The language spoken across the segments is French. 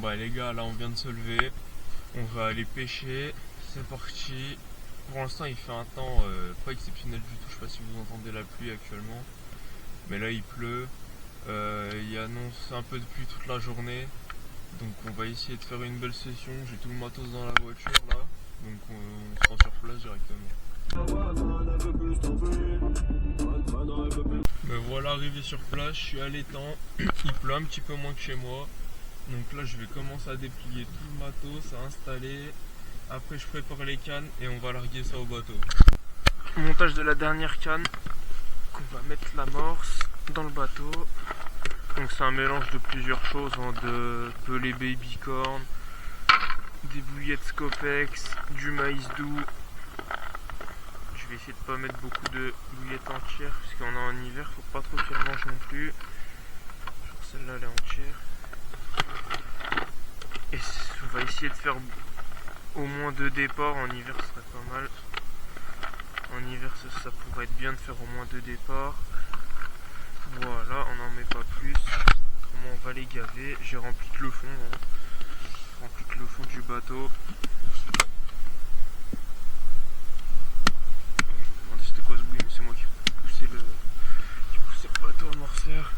bah les gars, là on vient de se lever, on va aller pêcher, c'est parti. Pour l'instant il fait un temps pas exceptionnel du tout, je sais pas si vous entendez la pluie actuellement, mais là il pleut, il annonce un peu de pluie toute la journée, donc on va essayer de faire une belle session. J'ai tout le matos dans la voiture là, donc on se rend sur place directement. Me voilà arrivé sur place, je suis à l'étang, il pleut un petit peu moins que chez moi. Donc là je vais commencer à déplier tout le matos, à installer. Après je prépare les cannes et on va larguer ça au bateau. Montage de la dernière canne, qu'on va mettre l'amorce dans le bateau. Donc c'est un mélange de plusieurs choses, de pelé baby corn, des bouillettes Scopex, du maïs doux. Je vais essayer de pas mettre beaucoup de bouillettes entières parce qu'on est en hiver, faut pas trop qu'elle mange non plus. Genre celle-là elle est entière. Et on va essayer de faire au moins 2 départs. En hiver ce serait pas mal. En hiver ça pourrait être bien de faire au moins 2 départs. Voilà, on n'en met pas plus. Autrement on va les gaver. J'ai rempli que le fond. Rempli que le fond du bateau. Je me demandais c'était quoi ce bruit, mais c'est moi qui poussais le bateau amorceur.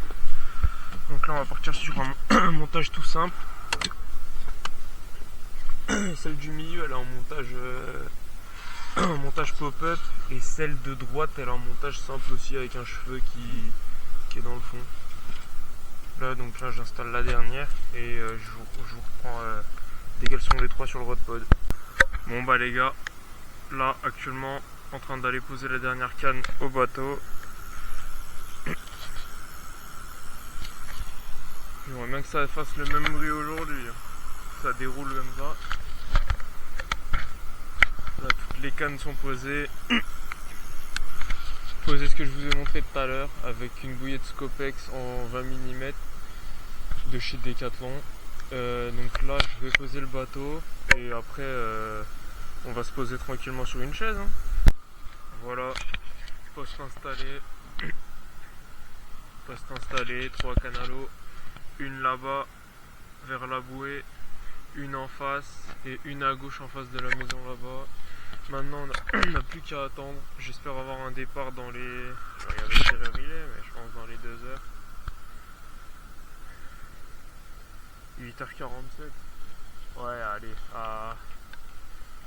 Donc là on va partir sur un montage tout simple. Celle du milieu elle est en montage pop-up, et celle de droite elle est en montage simple aussi avec un cheveu qui est dans le fond. Là donc là j'installe la dernière et je vous reprends dès qu'elles sont les 3 sur le rodpod. Bon bah les gars, là actuellement en train d'aller poser la dernière canne au bateau. J'aimerais bien que ça fasse le même bruit aujourd'hui. Ça déroule comme ça. Là toutes les cannes sont posées. Poser ce que je vous ai montré tout à l'heure avec une bouillette Scopex en 20 mm de chez Decathlon. Donc là je vais poser le bateau et après on va se poser tranquillement sur une chaise. Voilà, poste installé. Poste installé, 3 cannes à l'eau, une là-bas vers la bouée, une en face et une à gauche en face de la maison là-bas. Maintenant on n'a plus qu'à attendre. J'espère avoir un départ dans les... Je vais regarder quelle heure il est, mais je pense dans les 2 heures. 8h47. Ouais allez, à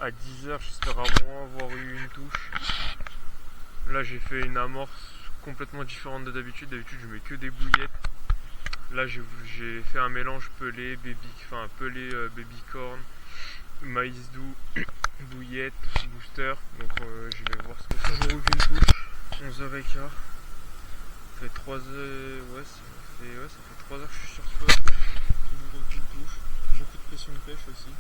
10h j'espère au moins avoir eu une touche. Là j'ai fait une amorce complètement différente de d'habitude. D'habitude je mets que des bouillettes. Là j'ai fait un mélange pelé, baby corn, maïs doux, bouillette, booster. Donc je vais voir ce que ça fait. Aucune touche, 11h15. Ça fait 3h. Ouais, ça fait 3h que je suis sur ce spot. Toujours aucune touche. Beaucoup de pression de pêche aussi.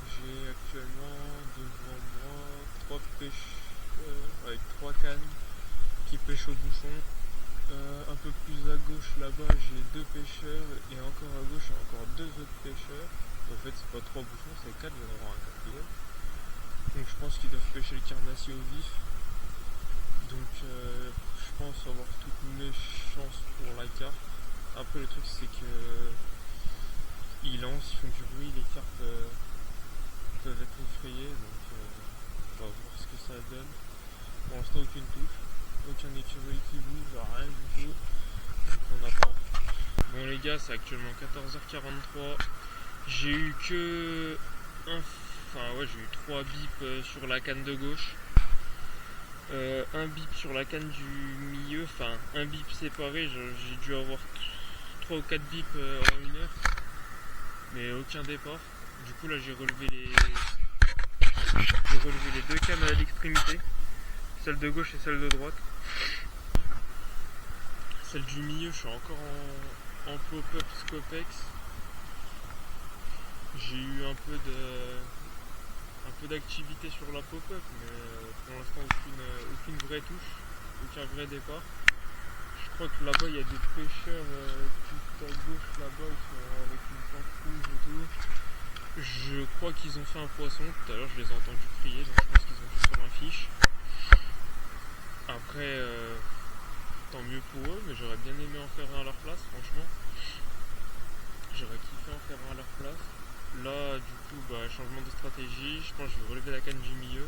J'ai actuellement devant moi 3 pêches avec 3 cannes qui pêchent au bouchon. Un peu plus à gauche là-bas j'ai 2 pêcheurs et encore à gauche j'ai encore 2 autres pêcheurs. En fait c'est pas 3 bouchons, c'est 4, je vais en avoir un 4e. Donc je pense qu'ils doivent pêcher le carnassier au vif. Donc je pense avoir toutes mes chances pour la carte. Après le truc c'est que ils lancent, ils font du bruit, les cartes peuvent être effrayées, donc on va voir ce que ça donne. Pour l'instant aucune touche. Aucun écureuil qui bouge, rien du tout. Donc on attend. Bon les gars, c'est actuellement 14h43. J'ai eu que j'ai eu 3 bips sur la canne de gauche. Un bip sur la canne du milieu, un bip séparé. J'ai dû avoir 3 ou 4 bips en 1 heure. Mais aucun départ. Du coup là j'ai relevé les 2 cannes à l'extrémité. Celle de gauche et celle de droite. Celle du milieu, je suis encore en pop-up Scopex. J'ai eu un peu d'activité sur la pop-up, mais pour l'instant aucune vraie touche, aucun vrai départ. Je crois que là-bas il y a des pêcheurs tout à gauche là-bas, ils sont avec une tente rouge et tout. Je crois qu'ils ont fait un poisson, tout à l'heure je les ai entendus crier, donc je pense qu'ils ont dû sur un fiche. Après, tant mieux pour eux, mais j'aurais bien aimé en faire un à leur place, franchement. J'aurais kiffé en faire un à leur place. place. Là, du coup, changement de stratégie. Je pense que je vais relever la canne du milieu,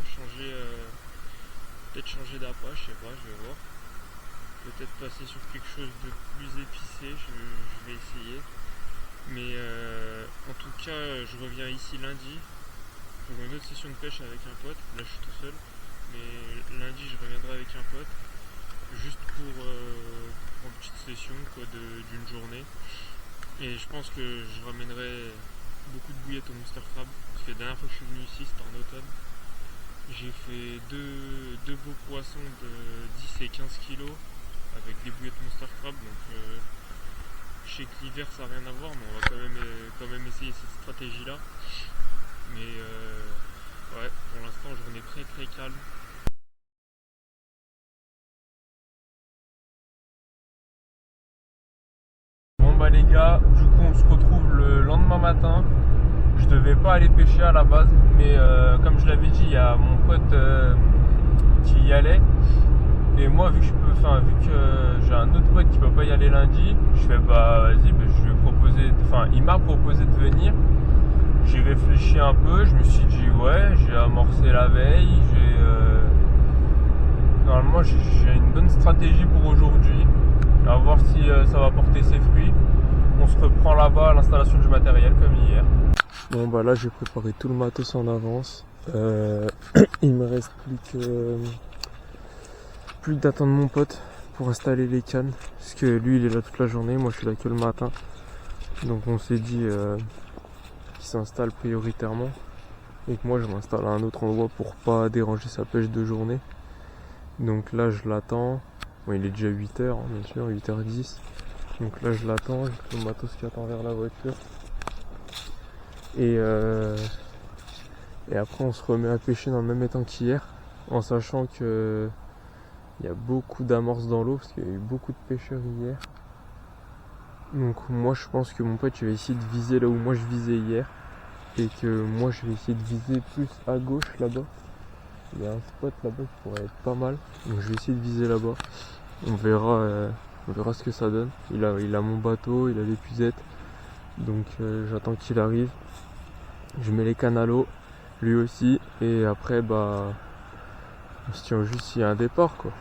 peut-être changer d'appât, je sais pas, je vais voir. Peut-être passer sur quelque chose de plus épicé, je vais essayer. Mais en tout cas, je reviens ici lundi pour une autre session de pêche avec un pote. Là, je suis tout seul. Mais lundi, je reviendrai avec un pote. Juste pour une petite session d'une journée. Et je pense que je ramènerai beaucoup de bouillettes au Monster Crab. Parce que la dernière fois que je suis venu ici, c'était en automne. J'ai fait deux beaux poissons de 10 et 15 kilos avec des bouillettes Monster Crab. Donc je sais que l'hiver ça n'a rien à voir, mais on va quand même essayer cette stratégie là. Mais ouais, pour l'instant journée très calme. Bon les gars, du coup on se retrouve le lendemain matin. Je devais pas aller pêcher à la base, mais comme je l'avais dit, il y a mon pote qui y allait. Et moi vu que j'ai un autre pote qui peut pas y aller lundi, je fais vas-y, je lui ai proposé, il m'a proposé de venir. J'ai réfléchi un peu, je me suis dit ouais, j'ai amorcé la veille, normalement j'ai une bonne stratégie pour aujourd'hui. À voir si ça va porter ses fruits. On se reprend là-bas à l'installation du matériel comme hier. Bon là j'ai préparé tout le matos en avance. Il me reste plus d'attendre mon pote pour installer les cannes. Parce que lui il est là toute la journée, moi je suis là que le matin. Donc on s'est dit qu'il s'installe prioritairement. Et que moi je m'installe à un autre endroit pour pas déranger sa pêche de journée. Donc là je l'attends. Bon, il est déjà 8h, hein, bien sûr, 8h10. Donc là je l'attends, j'ai le matos qui attend vers la voiture. Et après on se remet à pêcher dans le même étang qu'hier, en sachant que il y a beaucoup d'amorces dans l'eau parce qu'il y a eu beaucoup de pêcheurs hier. Donc moi je pense que mon pote il va essayer de viser là où moi je visais hier. Et que moi je vais essayer de viser plus à gauche là-bas. Il y a un spot là-bas qui pourrait être pas mal. Donc je vais essayer de viser là-bas. On verra ce que ça donne. Il a mon bateau, il a l'épuisette. Donc j'attends qu'il arrive. Je mets les cannes à l'eau, lui aussi. Et après on se tient juste s'il y a un départ quoi.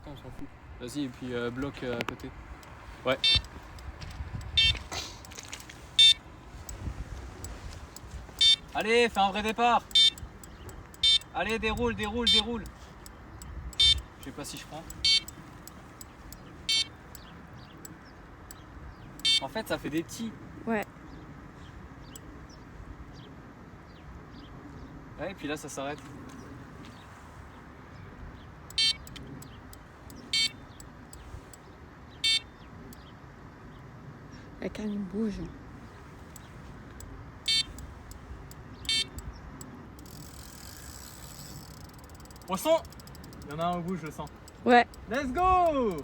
On s'en fout. Vas-y et puis bloc à côté. Ouais. Allez, fais un vrai départ. Allez, déroule. Je sais pas si je prends. En fait, ça fait des petits. Ouais. Ouais, et puis là, ça s'arrête. La canne bouge. Poisson! Il y en a un au bout, je le sens. Ouais. Let's go!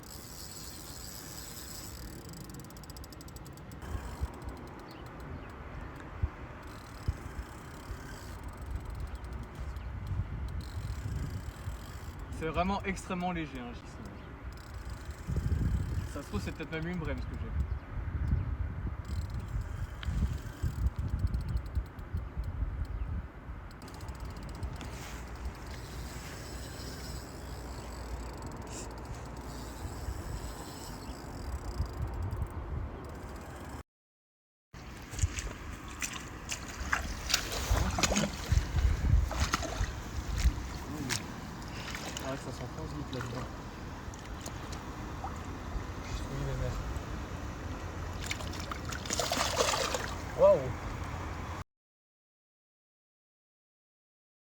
C'est vraiment extrêmement léger, hein, ça se trouve, c'est peut-être même une brème ce que j'ai. Ça s'enfonce vite là-dedans. Oui, les mecs. Waouh!